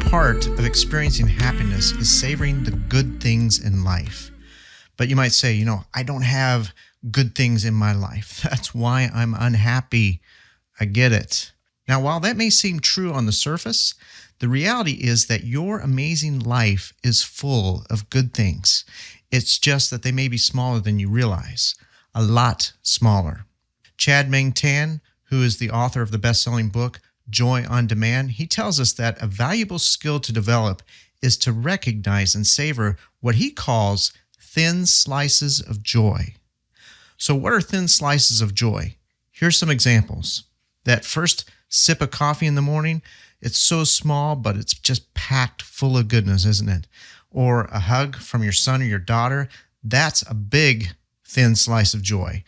part of experiencing happiness is savoring the good things in life. But you might say, I don't have good things in my life. That's why I'm unhappy. I get it. Now, while that may seem true on the surface, the reality is that your amazing life is full of good things. It's just that they may be smaller than you realize, a lot smaller. Chade-Meng Tan, who is the author of the best-selling book, Joy on Demand, he tells us that a valuable skill to develop is to recognize and savor what he calls thin slices of joy. So what are thin slices of joy? Here's some examples. That first sip of coffee in the morning, it's so small, but it's just packed full of goodness, isn't it? Or a hug from your son or your daughter, that's a big thin slice of joy.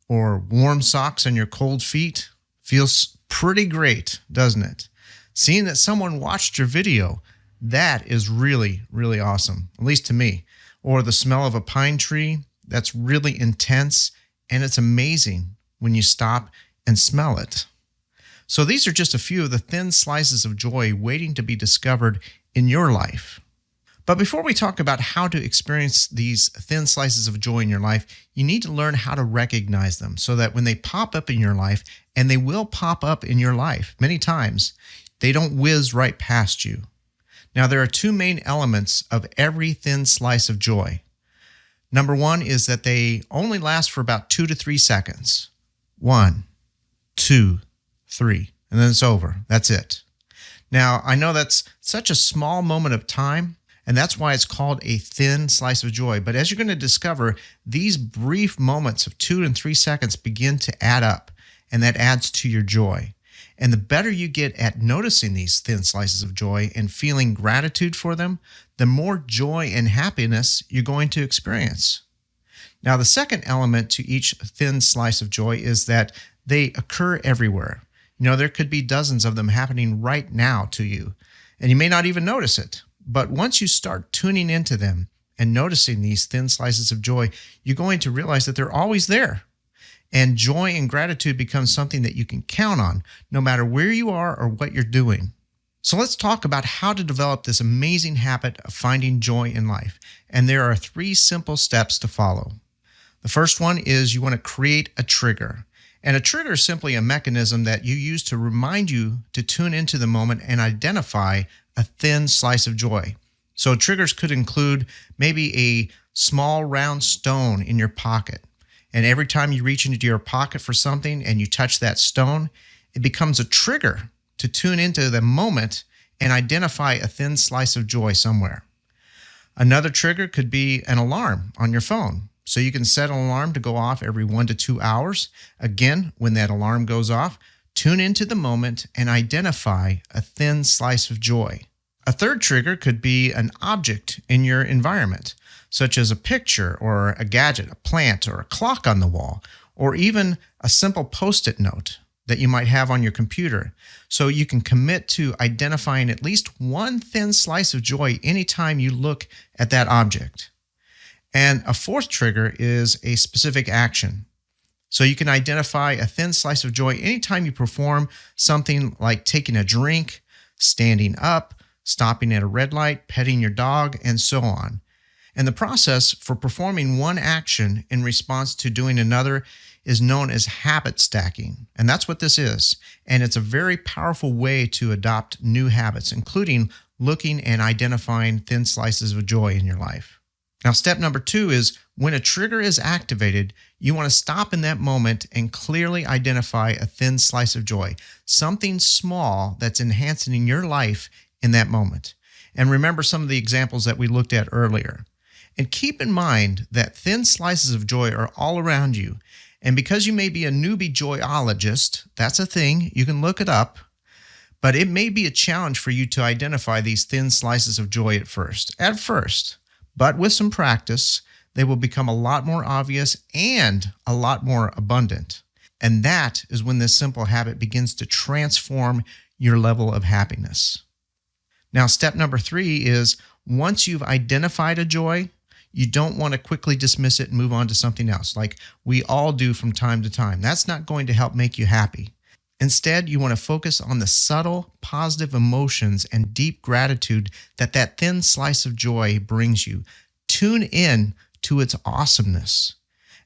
Or warm socks on your cold feet, feels pretty great, doesn't it? Seeing that someone watched your video, that is really, really awesome, at least to me. Or the smell of a pine tree, that's really intense, and it's amazing when you stop and smell it. So these are just a few of the thin slices of joy waiting to be discovered in your life. But before we talk about how to experience these thin slices of joy in your life, you need to learn how to recognize them so that when they pop up in your life, and they will pop up in your life many times, they don't whiz right past you. Now, there are two main elements of every thin slice of joy. Number one is that they only last for about 2 to 3 seconds. 1, 2, 3, and then it's over. That's it. Now, I know that's such a small moment of time, and that's why it's called a thin slice of joy. But as you're going to discover, these brief moments of 2 and 3 seconds begin to add up, and that adds to your joy. And the better you get at noticing these thin slices of joy and feeling gratitude for them, the more joy and happiness you're going to experience. Now, the second element to each thin slice of joy is that they occur everywhere. There could be dozens of them happening right now to you, and you may not even notice it. But once you start tuning into them and noticing these thin slices of joy, you're going to realize that they're always there. And joy and gratitude becomes something that you can count on no matter where you are or what you're doing. So let's talk about how to develop this amazing habit of finding joy in life. And there are 3 simple steps to follow. The first one is you want to create a trigger. And a trigger is simply a mechanism that you use to remind you to tune into the moment and identify a thin slice of joy. So triggers could include maybe a small round stone in your pocket. And every time you reach into your pocket for something and you touch that stone, it becomes a trigger to tune into the moment and identify a thin slice of joy somewhere. Another trigger could be an alarm on your phone. So you can set an alarm to go off every 1 to 2 hours. Again, when that alarm goes off, tune into the moment and identify a thin slice of joy. A third trigger could be an object in your environment, such as a picture or a gadget, a plant or a clock on the wall, or even a simple Post-it note that you might have on your computer. So you can commit to identifying at least one thin slice of joy anytime you look at that object. And a fourth trigger is a specific action. So you can identify a thin slice of joy anytime you perform something like taking a drink, standing up, stopping at a red light, petting your dog, and so on. And the process for performing one action in response to doing another is known as habit stacking. And that's what this is. And it's a very powerful way to adopt new habits, including looking and identifying thin slices of joy in your life. Now, step number 2 is when a trigger is activated, you want to stop in that moment and clearly identify a thin slice of joy, something small that's enhancing your life in that moment. And remember some of the examples that we looked at earlier. And keep in mind that thin slices of joy are all around you. And because you may be a newbie joyologist, that's a thing, you can look it up, but it may be a challenge for you to identify these thin slices of joy at first. But with some practice, they will become a lot more obvious and a lot more abundant. And that is when this simple habit begins to transform your level of happiness. Now, step number 3 is once you've identified a joy, you don't want to quickly dismiss it and move on to something else, like we all do from time to time. That's not going to help make you happy. Instead, you want to focus on the subtle, positive emotions and deep gratitude that thin slice of joy brings you. Tune in to its awesomeness.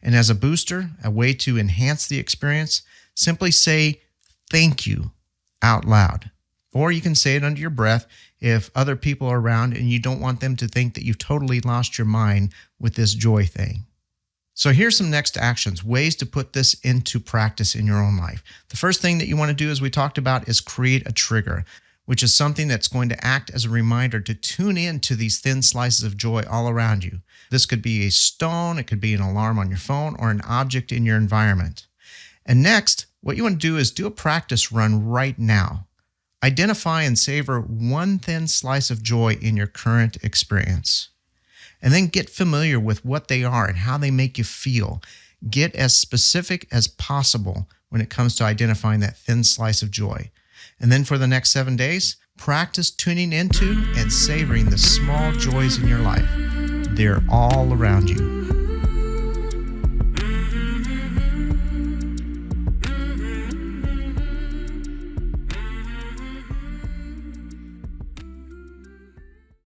And as a booster, a way to enhance the experience, simply say thank you out loud. Or you can say it under your breath if other people are around and you don't want them to think that you've totally lost your mind with this joy thing. So here's some next actions, ways to put this into practice in your own life. The first thing that you want to do, as we talked about, is create a trigger, which is something that's going to act as a reminder to tune in to these thin slices of joy all around you. This could be a stone, it could be an alarm on your phone, or an object in your environment. And next, what you want to do is do a practice run right now. Identify and savor one thin slice of joy in your current experience. And then get familiar with what they are and how they make you feel. Get as specific as possible when it comes to identifying that thin slice of joy. And then for the next 7 days, practice tuning into and savoring the small joys in your life. They're all around you.